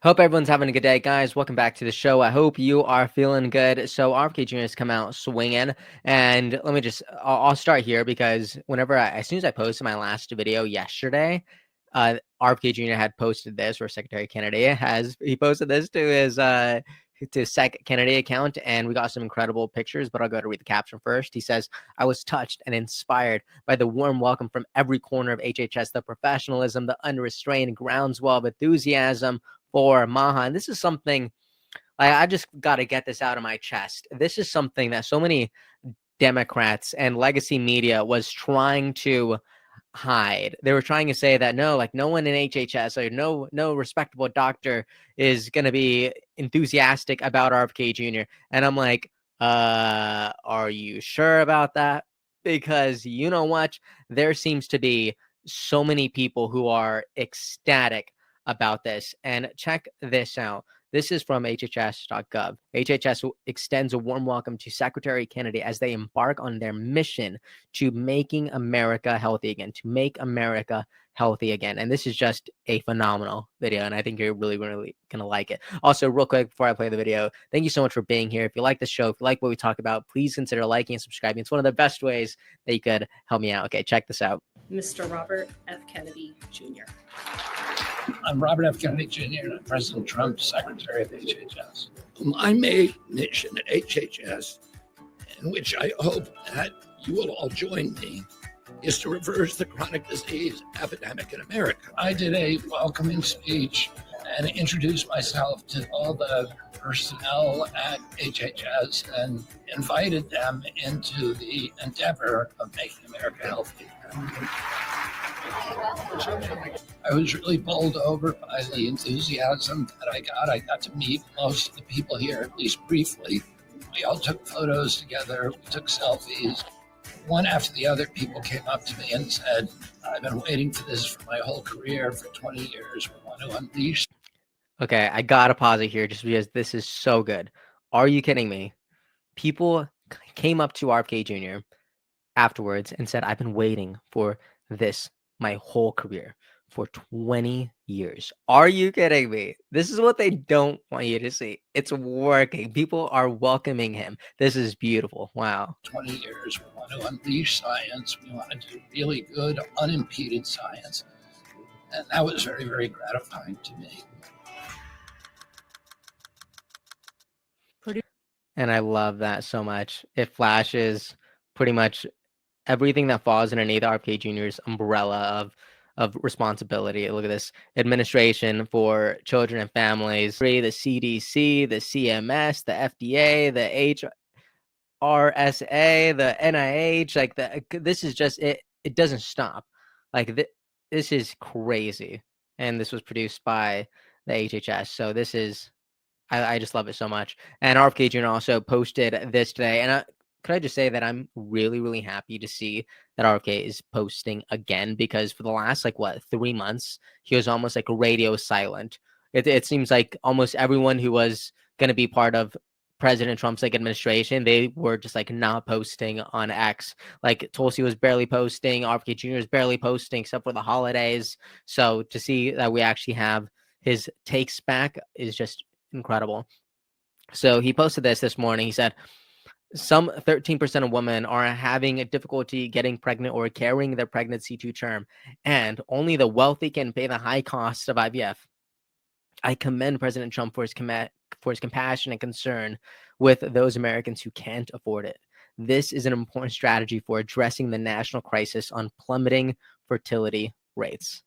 Hope everyone's having a good day, guys. Welcome back to the show. I hope you are feeling good. So RFK Jr. has come out swinging, and let me I'll start here because as soon as I posted my last video yesterday, RFK Jr. had posted this, or Secretary Kennedy he posted this to Sec Kennedy account, and we got some incredible pictures, but I'll go to read the caption first. He says, "I was touched and inspired by the warm welcome from every corner of HHS, the professionalism, the unrestrained groundswell of enthusiasm for Maha." And this is something I just got to get this out of my chest. This is something that so many Democrats and legacy media was trying to hide. They were trying to say that no one in HHS or no respectable doctor is going to be enthusiastic about RFK Jr. And I'm like, are you sure about that? Because you know what? There seems to be so many people who are ecstatic about this. And check this out. This is from HHS.gov. HHS extends a warm welcome to Secretary Kennedy as they embark on their mission to making America healthy again, to make America healthy again. And this is just a phenomenal video, and I think you're really, really going to like it. Also, real quick, before I play the video, thank you so much for being here. If you like the show, if you like what we talk about, please consider liking and subscribing. It's one of the best ways that you could help me out. Okay, check this out. Mr. Robert F. Kennedy, Jr. I'm Robert F. Kennedy, Jr., and I'm President Trump's Secretary of HHS. My main mission at HHS, in which I hope that you will all join me, is to reverse the chronic disease epidemic in America. I did a welcoming speech and introduced myself to all the personnel at HHS and invited them into the endeavor of making America healthy. I was really bowled over by the enthusiasm that I got. I got to meet most of the people here, at least briefly. We all took photos together, we took selfies. One after the other, people came up to me and said, "I've been waiting for this for my whole career, for 20 years. We want to unleash." Okay, I gotta pause it here just because this is so good. Are you kidding me? People came up to RFK Jr. afterwards and said, "I've been waiting for this my whole career for 20 years." Are you kidding me? This is what they don't want you to see. It's working. People are welcoming him. This is beautiful. Wow. 20 years. We want to unleash science. We want to do really good, unimpeded science. And that was very, very gratifying to me. And I love that so much. It flashes pretty much everything that falls underneath RFK Jr.'s umbrella of responsibility. Look at this: administration for children and families, the CDC, the CMS, the FDA, the HRSA, the NIH. This is just it. It doesn't stop. This is crazy. And this was produced by the HHS. So this is. I just love it so much. And RFK Jr. also posted this today. And could I just say that I'm really, really happy to see that RFK is posting again, because for the last 3 months, he was almost like radio silent. It seems like almost everyone who was going to be part of President Trump's administration, they were just not posting on X. Like Tulsi was barely posting, RFK Jr. is barely posting except for the holidays. So to see that we actually have his takes back is just incredible. So he posted this morning. He said, some 13% of women are having a difficulty getting pregnant or carrying their pregnancy to term, and only the wealthy can pay the high costs of IVF. I commend President Trump for his compassion and concern with those Americans who can't afford it. This is an important strategy for addressing the national crisis on plummeting fertility rates.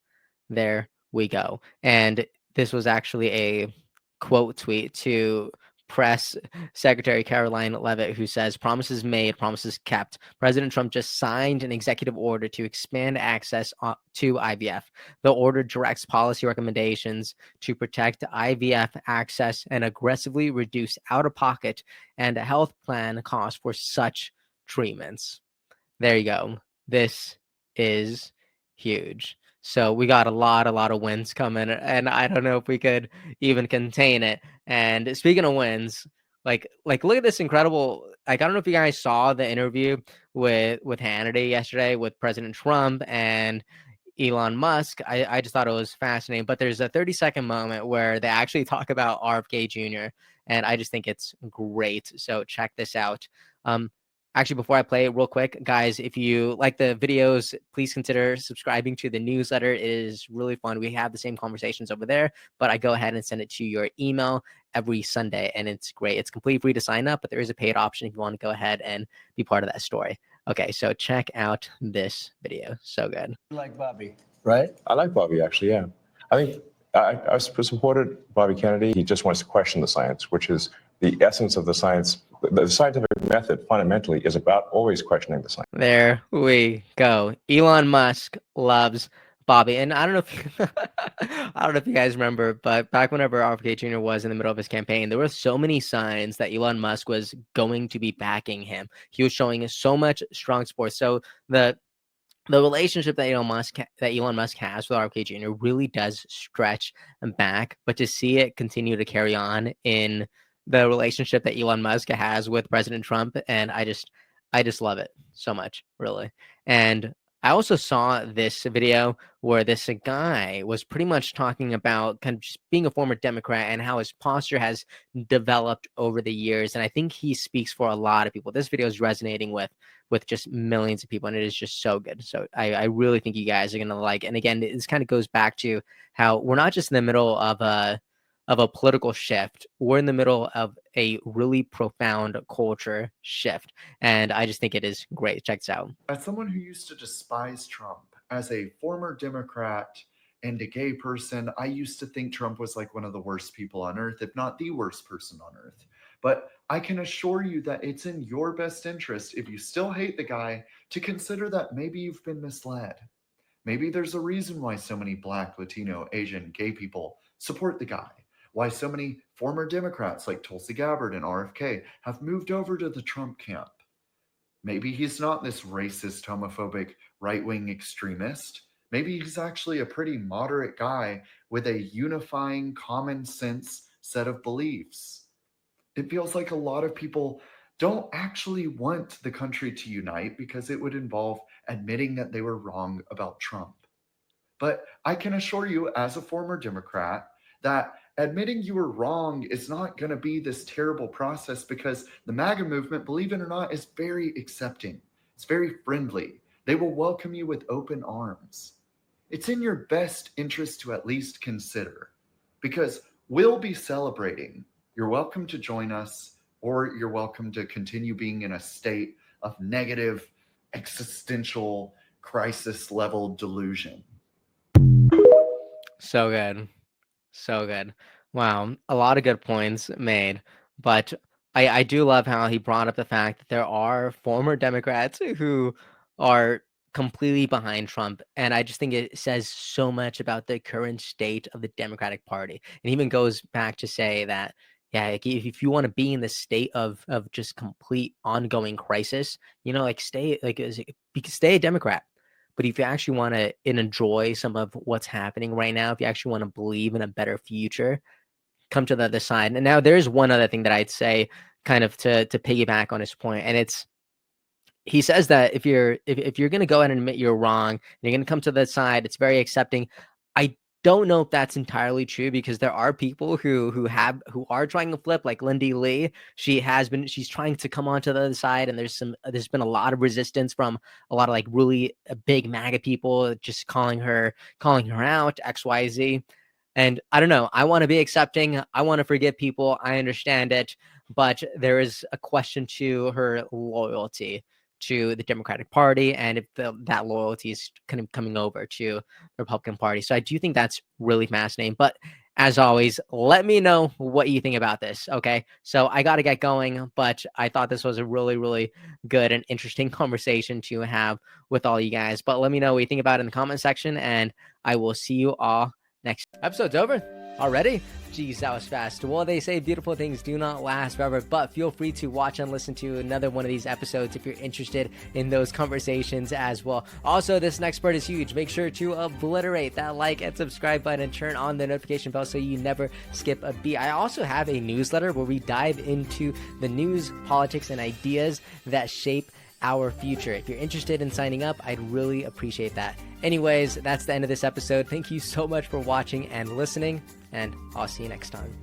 There we go. And this was actually a quote tweet to Press Secretary Caroline Leavitt, who says, "Promises made, promises kept. President Trump just signed an executive order to expand access to IVF. The order directs policy recommendations to protect IVF access and aggressively reduce out-of-pocket and health plan costs for such treatments." There you go. This is huge. So we got a lot of wins coming, and I don't know if we could even contain it. And speaking of wins, look at this incredible. I don't know if you guys saw the interview with Hannity yesterday with President Trump, and Elon Musk, I just thought it was fascinating. But there's a 30-second moment where they actually talk about RFK Jr., and I just think it's great. So check this out. Actually, before I play it real quick, guys, if you like the videos, please consider subscribing to the newsletter. It is really fun. We have the same conversations over there, but I go ahead and send it to your email every Sunday, and it's great. It's completely free to sign up, but there is a paid option if you want to go ahead and be part of that story. Okay, so check out this video. So good. Like Bobby, right? I like Bobby, actually, yeah. I think I supported Bobby Kennedy. He just wants to question the science, which is the essence of the science. The scientific method fundamentally is about always questioning the science. There we go. Elon Musk loves Bobby. And I don't know if I don't know if you guys remember, but back whenever RFK Jr. was in the middle of his campaign, there were so many signs that Elon Musk was going to be backing him. He was showing so much strong support. So the relationship that Elon Musk has with RFK Jr. really does stretch back, but to see it continue to carry on in the relationship that Elon Musk has with President Trump, and I just love it so much, really. And I also saw this video where this guy was pretty much talking about kind of just being a former Democrat and how his posture has developed over the years. And I think he speaks for a lot of people. This video is resonating with just millions of people, and it is just so good. So I really think you guys are going to like it. And again, this kind of goes back to how we're not just in the middle of a political shift. We're in the middle of a really profound culture shift. And I just think it is great. Check this out. As someone who used to despise Trump, as a former Democrat and a gay person, I used to think Trump was like one of the worst people on earth, if not the worst person on earth. But I can assure you that it's in your best interest, if you still hate the guy, to consider that maybe you've been misled. Maybe there's a reason why so many Black, Latino, Asian, gay people support the guy. Why so many former Democrats like Tulsi Gabbard and RFK have moved over to the Trump camp. Maybe he's not this racist, homophobic, right-wing extremist. Maybe he's actually a pretty moderate guy with a unifying, common sense set of beliefs. It feels like a lot of people don't actually want the country to unite because it would involve admitting that they were wrong about Trump. But I can assure you, as a former Democrat, that admitting you were wrong is not going to be this terrible process, because the MAGA movement, believe it or not, is very accepting. It's very friendly. They will welcome you with open arms. It's in your best interest to at least consider, because we'll be celebrating. You're welcome to join us, or you're welcome to continue being in a state of negative, existential, crisis level delusion. So good. So good. Wow. A lot of good points made. But I do love how he brought up the fact that there are former Democrats who are completely behind Trump. And I just think it says so much about the current state of the Democratic Party. And even goes back to say that, yeah, like if you want to be in the state of just complete ongoing crisis, like stay a Democrat. But if you actually want to enjoy some of what's happening right now, if you actually want to believe in a better future, come to the other side. And now there's one other thing that I'd say, kind of to piggyback on his point, and it's, he says that if you're going to go ahead and admit you're wrong, and you're going to come to the side, it's very accepting. I don't know if that's entirely true, because there are people who are trying to flip, like Lindy Lee. She's trying to come onto the other side, and there's been a lot of resistance from a lot of like really big MAGA people just calling her out, XYZ. And I don't know, I want to be accepting, I want to forgive people, I understand it, but there is a question to her loyalty to the Democratic Party, and if that loyalty is kind of coming over to the Republican Party. So I do think that's really fascinating. But as always, let me know what you think about this. Okay, so I got to get going, but I thought this was a really, really good and interesting conversation to have with all you guys. But let me know what you think about it in the comment section, and I will see you all next. Episode's over already. Geez, that was fast. Well, they say beautiful things do not last forever, but feel free to watch and listen to another one of these episodes if you're interested in those conversations as well. Also, this next part is huge. Make sure to obliterate that like and subscribe button and turn on the notification bell so you never skip a beat. I also have a newsletter where we dive into the news, politics, and ideas that shape our future. If you're interested in signing up, I'd really appreciate that. Anyways, that's the end of this episode. Thank you so much for watching and listening, and I'll see you next time.